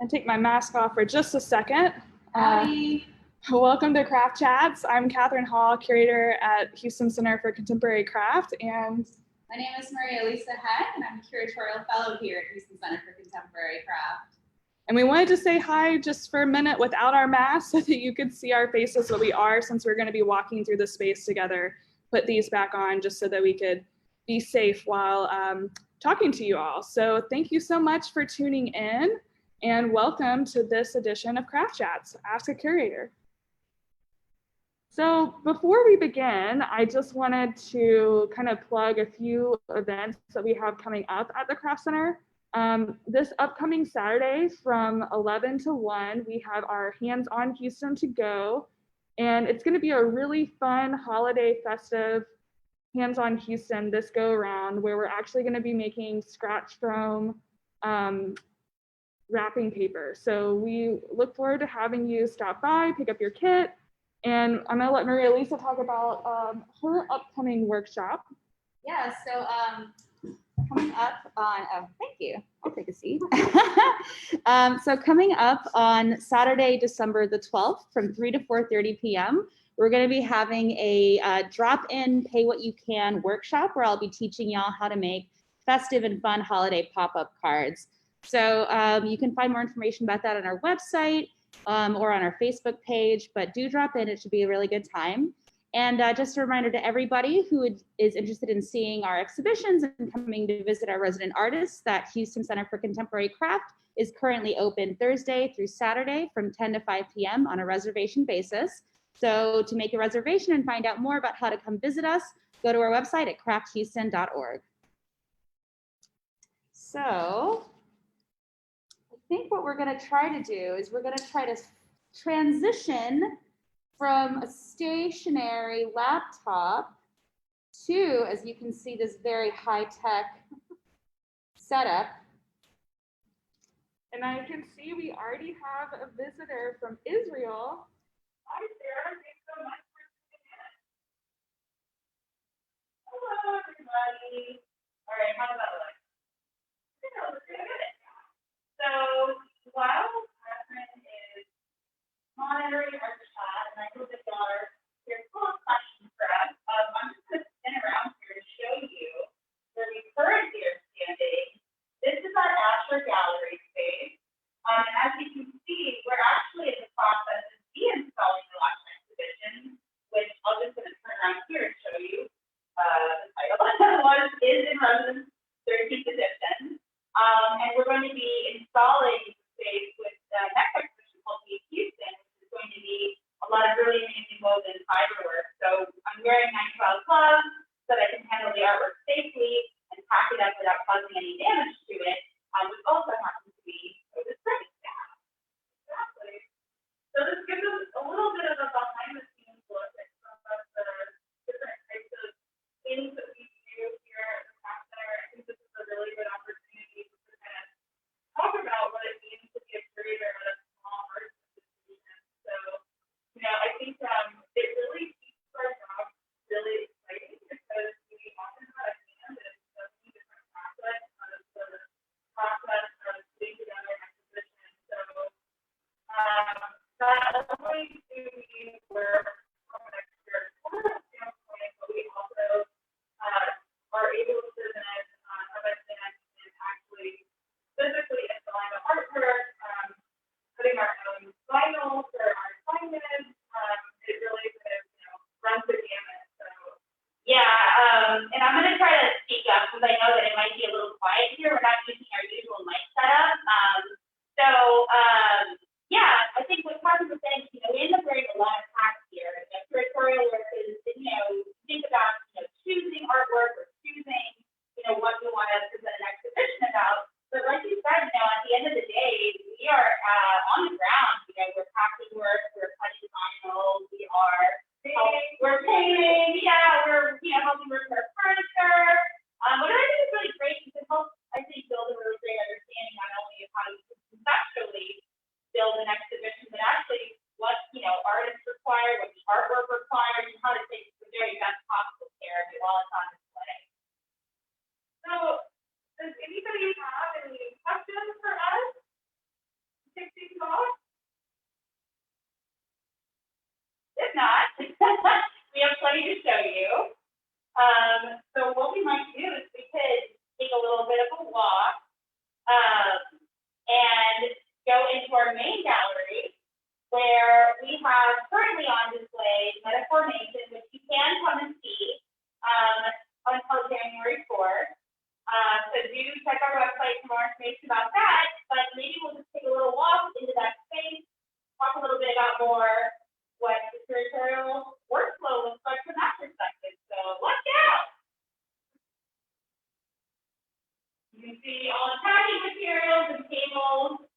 take my mask off for just a second. Welcome to Craft Chats. I'm Kathryn Hall, curator at Houston Center for Contemporary Craft, and my name is María-Elisa Heg, and I'm a curatorial fellow here at Houston Center for Contemporary Craft. And we wanted to say hi just for a minute without our masks so that you could see our faces, what we are, since we're going to be walking through the space together. Put these back on just so that we could be safe while talking to you all. So thank you so much for tuning in, and welcome to this edition of Craft Chats, Ask a Curator. So before we begin, I just wanted to kind of plug a few events that we have coming up at the Craft Center. This upcoming Saturday from 11 to 1, we have our Hands on Houston to Go, and it's going to be a really fun holiday festive Hands on Houston this go around, where we're actually going to be making scratch foam wrapping paper. So we look forward to having you stop by, pick up your kit, and I'm going to let María-Elisa talk about her upcoming workshop. Yeah, so coming up on, oh, thank you. I'll take a seat. So coming up on Saturday, December the 12th from 3 to 4:30 p.m., we're going to be having a drop-in, pay-what-you-can workshop where I'll be teaching y'all how to make festive and fun holiday pop-up cards. So you can find more information about that on our website or on our Facebook page, but do drop in. It should be a really good time. And just a reminder to everybody who is interested in seeing our exhibitions and coming to visit our resident artists, that Houston Center for Contemporary Craft is currently open Thursday through Saturday from 10 to 5 p.m. on a reservation basis. So to make a reservation and find out more about how to come visit us, go to our website at crafthouston.org. So I think what we're going to try to do is we're going to try to transition from a stationary laptop to, as you can see, this very high-tech setup. And I can see we already have a visitor from Israel. Hi, Sarah. Thanks so much for tuning in. Hello, everybody. All right, how's that look? So while Kathryn is monitoring our chat, and I know that y'all are full of questions for us, I'm just going to spin around here to show you where we currently are standing. This is our Asher Gallery space. And as you can see, we're actually in the process of de-installing the last exhibition, which I'll just going to turn around here and show you the title. One is in residence 13th edition. And we're going to be installing the space with the next exhibition called Meet Houston, which is going to be a lot of really amazing woven fiber work. So I'm wearing 912 gloves so that I can handle the artwork safely and pack it up without causing any damage to it, which also happens to be the printing staff. Exactly. So this gives us a little bit of a behind-the-scenes look at some of the different types of things that we do here at the Craft Center. I think this is a really good opportunity to kind of talk about what it means to be a curator at a small art institution. So, you know, I think it really keeps our job really exciting because we often have a hand in so many different aspects of the process of putting together an exhibition. So not only do we work from an external standpoint, but we also are able to then have a chance in actually physically installing the artwork, putting our own vinyl for our signage. It really kind of, runs the gamut. So yeah, and I'm going to try to speak up because I know that it might be a little quiet here. We're not using our usual mic setup. Yeah, I think what Kathryn was saying, we end up wearing a lot of hats here. The curatorial work is, think about, choosing artwork or choosing, what we want to present an exhibition about. But like you said, at the end of the day, we are on the ground. We're packing work, we're cutting vinyl, we're painting, we're helping work with our furniture. What I think is really great is it helps, I think, build a really great understanding not only of how to conceptually build an exhibition, but actually what artists require, what the artwork requires, and how to take the very best possible care of it while it's on display. So, does anybody have any questions for us? our website for more information about that, but maybe we'll just take a little walk into that space, talk a little bit about more what the curatorial workflow looks like from that perspective. So let's go. You can see all the packing materials and tables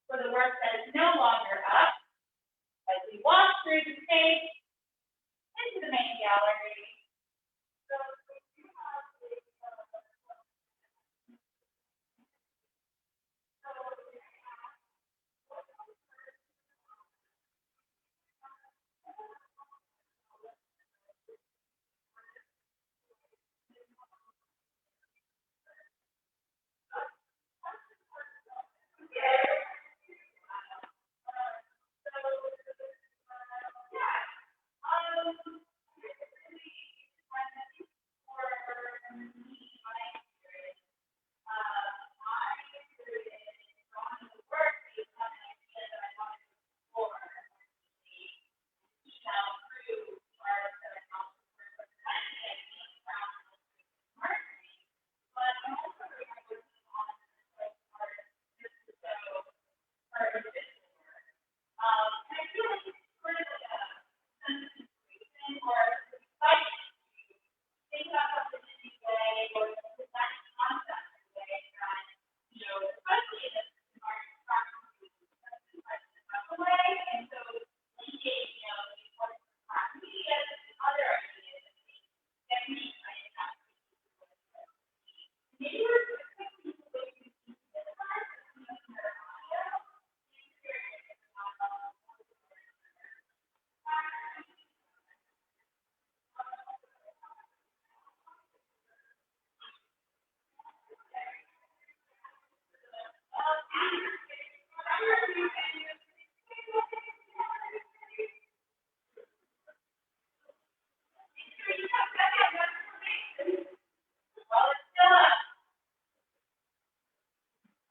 for the work that is no longer up as we walk through the space into the main gallery. So we have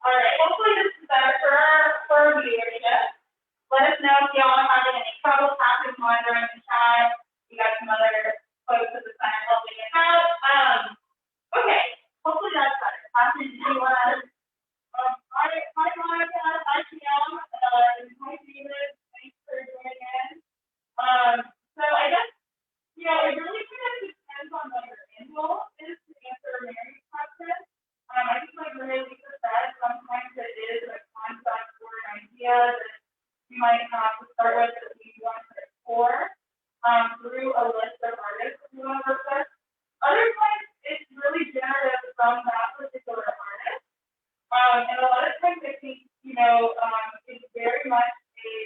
all right, hopefully this is better for viewership. Let us know if y'all are having any trouble passing on during the chat. We got some other folks at the center helping us out. Okay, hopefully that's better. Kathryn, do you want to? Hi, Monica. Hi, Kim. Hi, David. Thanks for joining in. So I guess, it really kind of depends on what your end goal is to answer Mary's question. I think like María-Elisa said, sometimes it is a concept or an idea that you might have to start with that we want to explore through a list of artists that you want to work with. Other times, it's really generative from that particular artist. And a lot of times, I think, it's very much a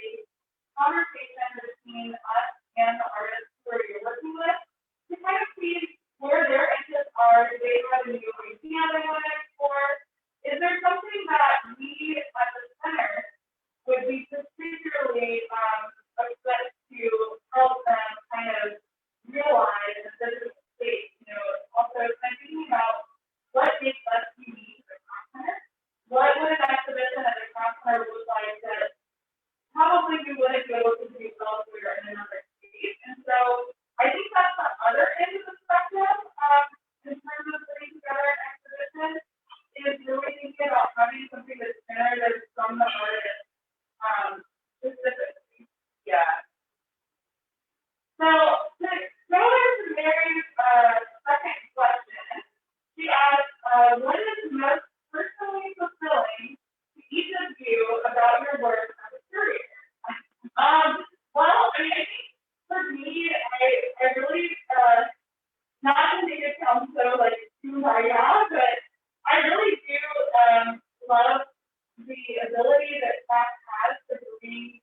conversation between us and the artist who you're working with to kind of see where their interests are. Do they have a new idea they want to explore? Is there something that we at the center would be particularly upset to help them kind of realize that this is a space? Also kind of thinking about what makes us unique as a craft center. What would an exhibition at a craft center look like that probably we wouldn't be able to do elsewhere in another space? And so I think that's the other end of the spectrum in terms of putting together an exhibition, is really thinking about having something that's generative from the artist specifically. Yeah. So to go into Mary's second question, she asked, what is most personally fulfilling to each of you about your work as a curator? Well, I think for me, I really, not to make it sound so like too high, but I really do love the ability that craft has to bring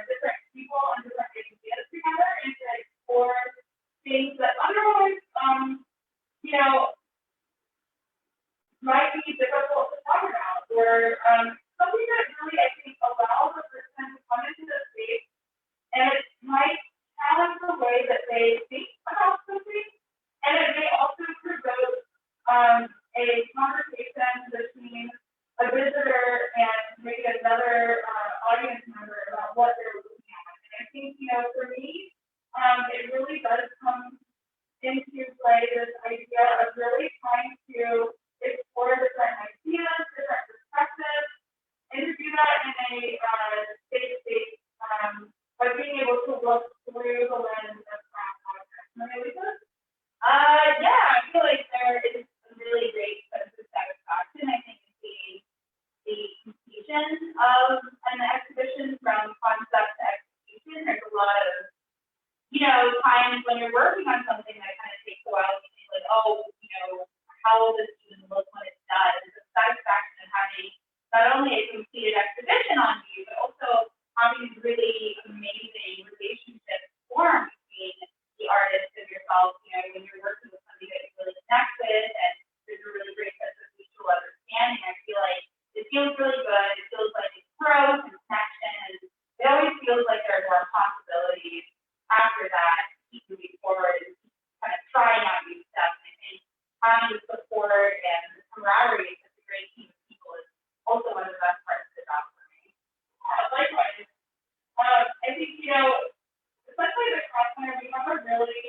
different people and different ideas together and to explore things that otherwise, might be difficult to talk about, or something that really, I think, allows a person to come into the space and it might challenge the way that they think about something, and it may also provoke a conversation between a visitor and maybe another audience member about what they're looking at. And I think, for me, it really does come into play this idea of really trying to explore different ideas sometimes when you're working on something that kind of takes a while, you think like, oh, you know, how will this even look when it's done? It's a satisfaction of having not only a completed exhibition on you, but also having really amazing relationships formed between the artist and yourself. You know, when you're working with somebody that you really connect with, and there's a really great sense of mutual understanding, I feel like it feels really good. It feels like it's growth and connection, and it always feels like there are more possibilities after that to keep moving forward and keep kind of trying out new stuff. And I think having the support and the camaraderie of a great team of people is also one of the best parts of the job for me. Likewise, I think, you know, especially the cross center, we have a really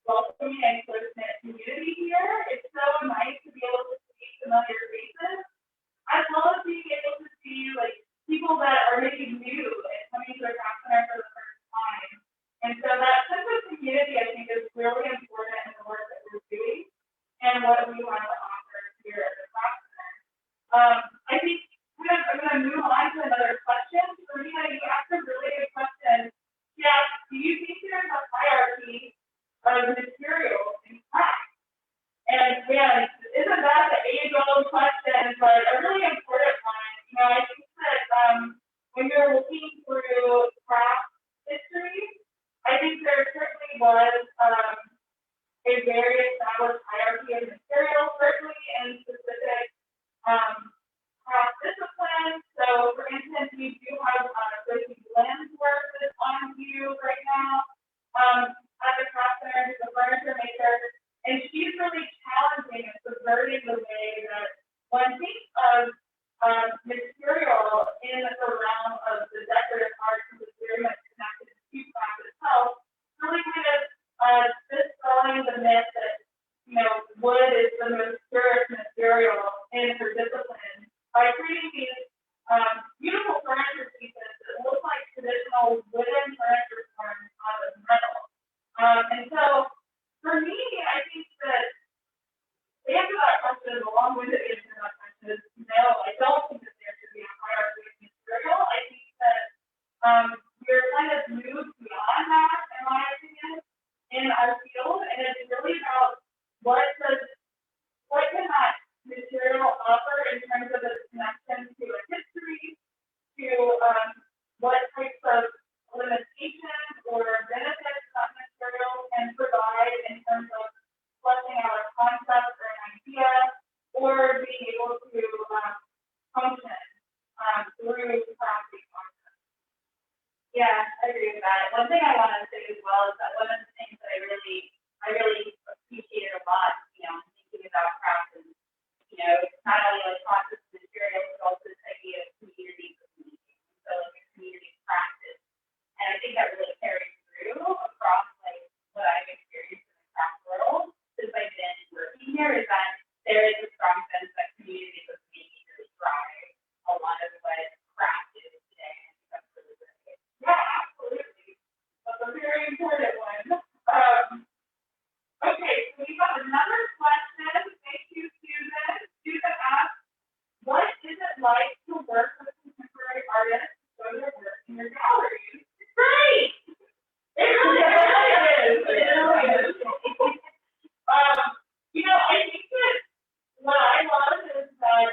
welcoming and close-knit community here. It's so nice to be able to see familiar faces, as well as being able to see like people that are maybe new and coming to a cross center for the first time. And so that sense of community, I think, is really important in the work that we're doing and what we want to offer here at the cross center. I think I'm going to move on to another question. Serena, you asked a really good question. Yeah, do you think there's a hierarchy of materials in class? And man, isn't that the age-old question, but a really important one? You know, I think that when you're looking through craft history, I think there certainly was a very established hierarchy of materials, certainly in specific craft disciplines. So, for instance, we do have Tracy Glenn's work that's on view right now at the craft center, who's a furniture maker, and she's really challenging and subverting the way that one thinks of material in the realm of the decorative arts, which is very much connected to craft itself, really kind of dispelling the myth that, you know, wood is the most purest material in her discipline by creating these beautiful furniture pieces that look like traditional wooden furniture forms out of metal. And so, for me, I think that the answer to that question is a long-winded answer to that question is no, I don't think that there should be a hierarchy of material. I think that we're kind of moved beyond that, in my opinion, in our field, and it's really about what can that material offer in terms of its connection to a history, to what types of limitations or benefits that material can provide in terms of fleshing out a concept or an idea, or being able to function through crafting concepts. Yeah, I agree with that. One thing I want to say as well is that one of the things that I really appreciated a lot, you know, thinking about craft and, you know, not only like process materials, but also this idea of community communication. So like a community practice. And I think that really carries through across like what I've experienced in the craft world since I've been working here, is that there is a strong sense that community is making really drive a lot of what craft is today. And that's really great. Yeah, absolutely. That's a very important one. Okay, so we got another question. Thank you, Susan. Susan asked, what is it like to work with contemporary artists to show their work in your galleries? It's great! It really is. It really is. You know, I think that what I love is that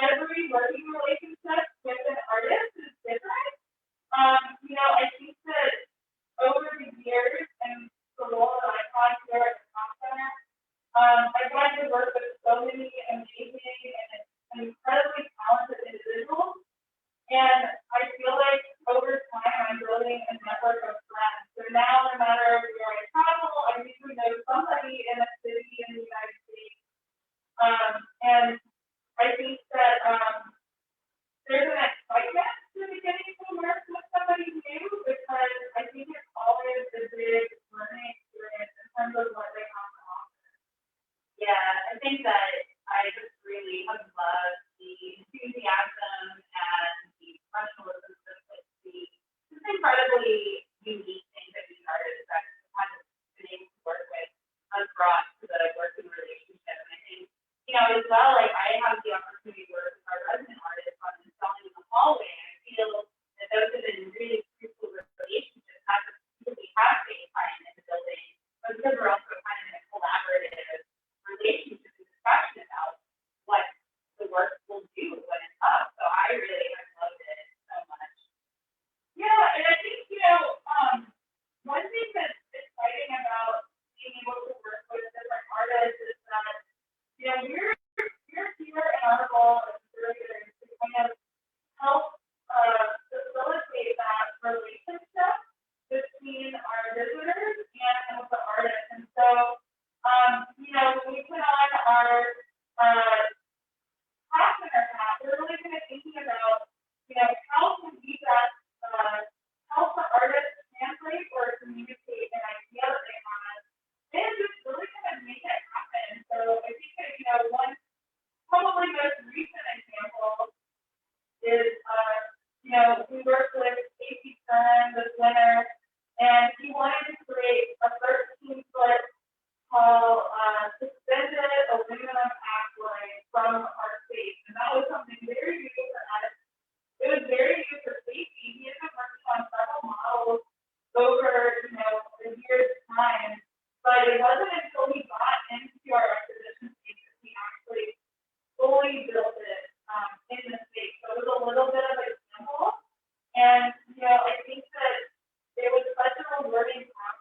every working relationship with an artist is different. You know, I think that over the years and the role that I've had here at the Cross Center, I've gotten to work with so many amazing and incredibly talented individuals. And I feel like over time I'm building a network of friends. So now, no matter where I travel, I usually know somebody in a city in the United States. And I think that there's an excitement to beginning to work with somebody new, because I think it's always a big learning experience in terms of what they have to offer. Yeah, I think that I just really have loved the enthusiasm and the professionalism that this incredibly unique thing that these artists that have been able to work with has brought to the working relationship. And I think, you know, as well, like I have the opportunity to work with our resident artists on installing in the hallway. And I feel that those have been really crucial relationships, not just because we have winner, and he wanted to create a 13-foot tall suspended aluminum axle from our space, and that was something very new for us. It was very new for safety. He had been working on several models over, a year's time, but it wasn't until we got into our exhibition space that we actually fully built it in the space. So it was a little bit of a gamble, and I think that it was such a rewarding process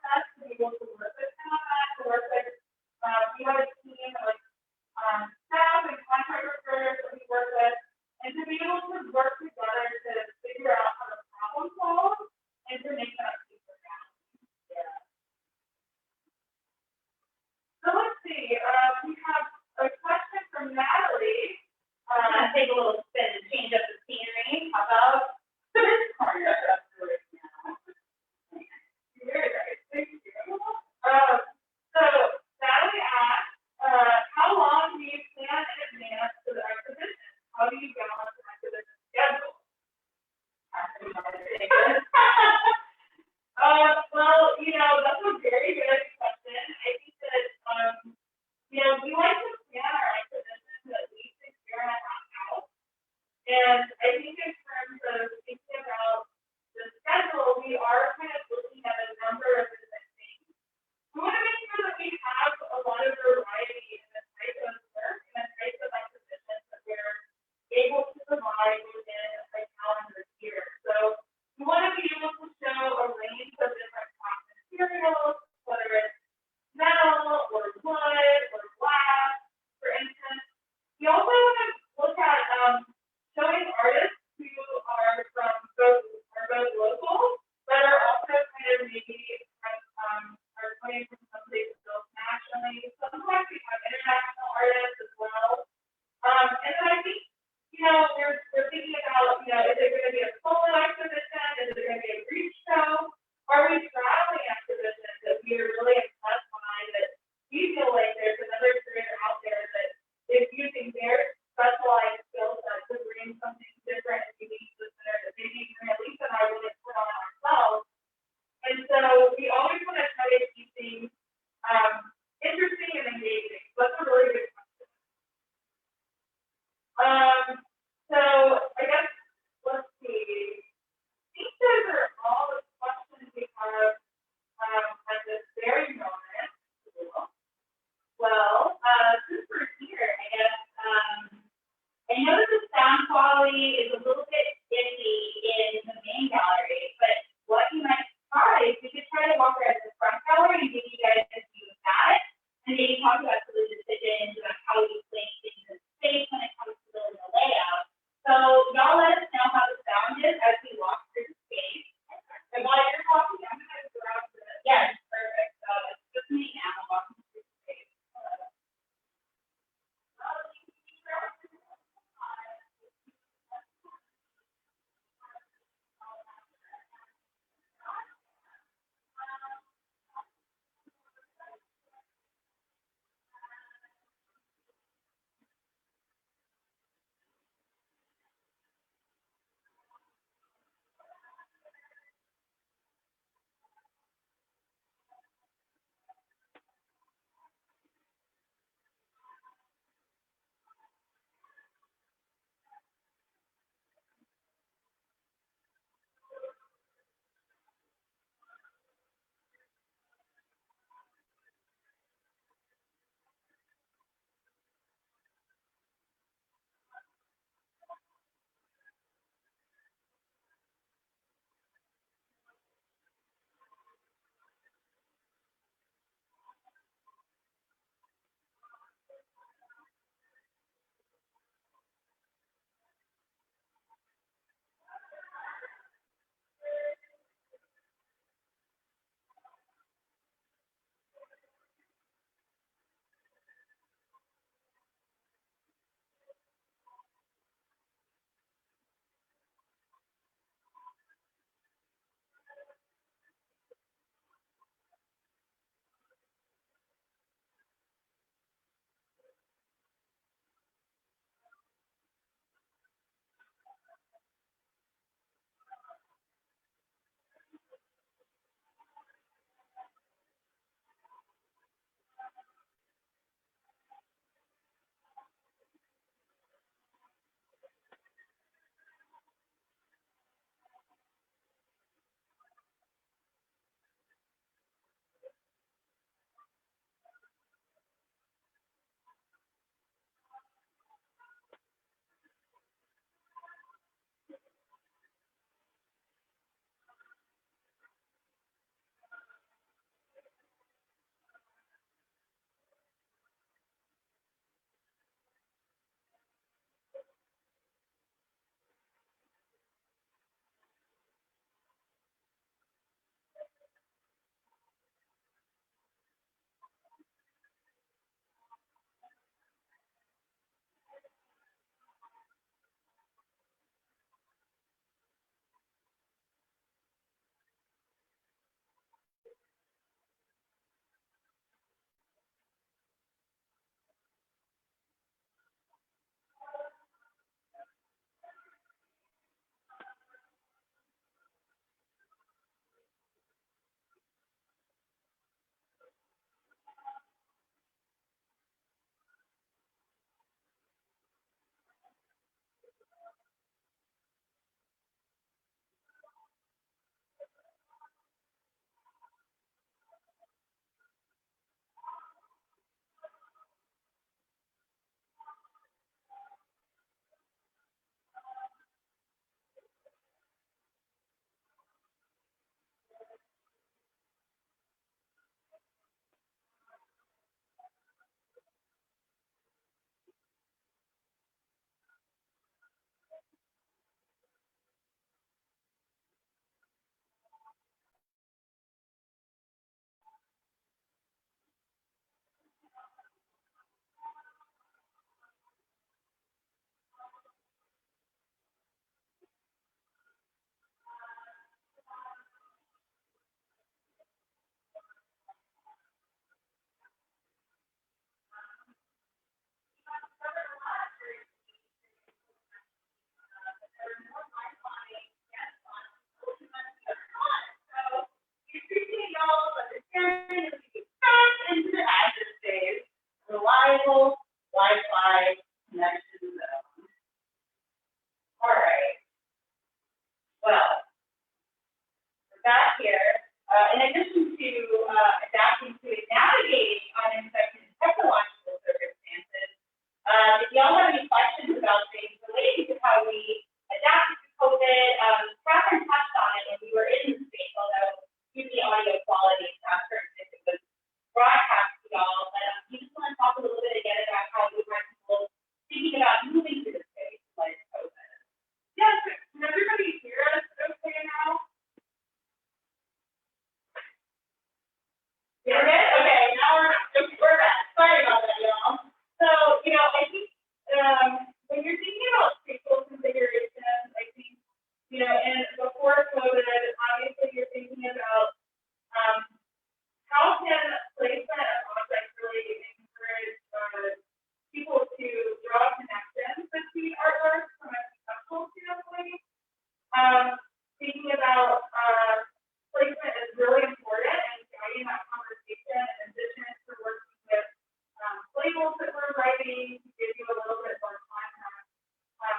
pausing to give you a little bit more context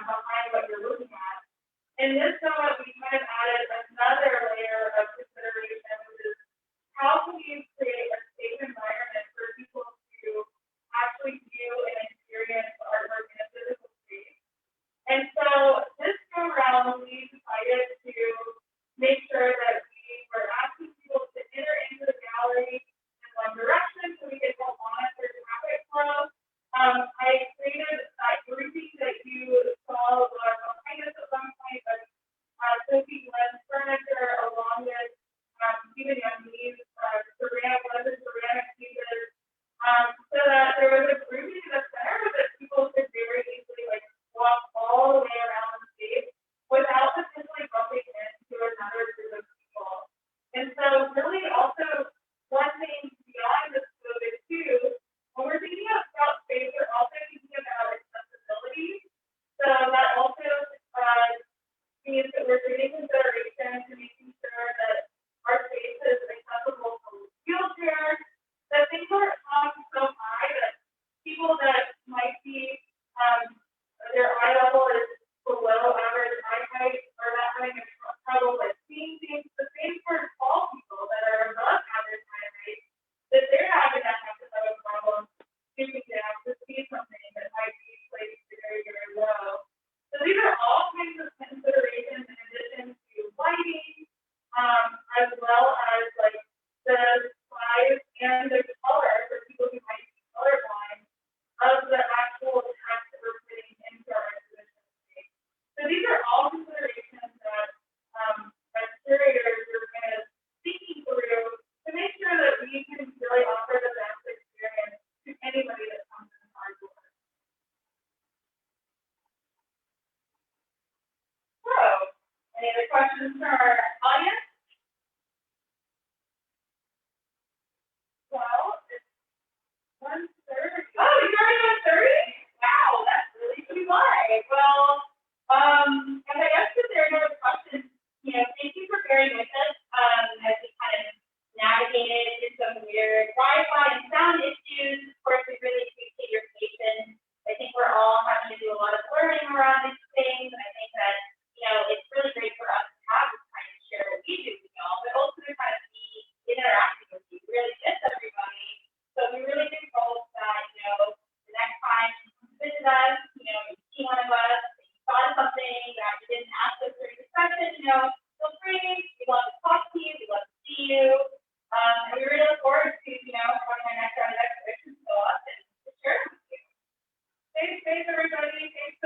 behind what you're looking at. In this note, we kind of added another layer of consideration, which is how can you create a safe environment for people to actually view and experience artwork in a physical space. And so this go around, we decided to make sure that we were asking people to enter into the gallery in one direction so we could help monitor traffic flow. I created that grouping that you saw behind us at one point, but Sophie Glenn's furniture along with Stephen Young's ceramic pieces, so that there was a grouping in the center that people could very easily like walk all the way around the space without potentially bumping into another group of people. And so really also one thing beyond this COVID too, when we're thinking about space, we're also thinking about accessibility. So that also means that we're giving consideration to making sure that our space is accessible for wheelchairs, that things aren't so high that people that might be their eye level is below average eye height are not having a trouble with seeing things. The same for tall people that are above average eye height, that they're not going to have a problem stooping down to see something that might be placed very, very low. So these are all kinds of considerations in addition to lighting, as well as like the size and the color for people who might be colorblind of the actual text that we're putting into our exhibition space. So these are all considerations that as curators we're kind of thinking through to make sure that we can really offer the best experience to anybody that comes in our door. So, any other questions from our audience? Well, it's 1:30. Oh, it's already 1:30? Wow, that's really too high. Well, and I guess if there are no questions, thank you for bearing with us as we kind of navigated through some weird Wi-Fi and sound issues. Of course, we really appreciate your patience. I think we're all having to do a lot of learning around these things, and I think that it's really great for us to have this kind of share what we do with y'all, but also to kind of be interacting with you. We really miss everybody. So we really do hope that, the next time you come visit us, you see one of us, you thought of something that you didn't ask us during the session, feel free. We love to talk to you. We love to see you. And we really look forward to, having our next round of exhibitions go up and to share with you. Thanks, everybody. Thanks.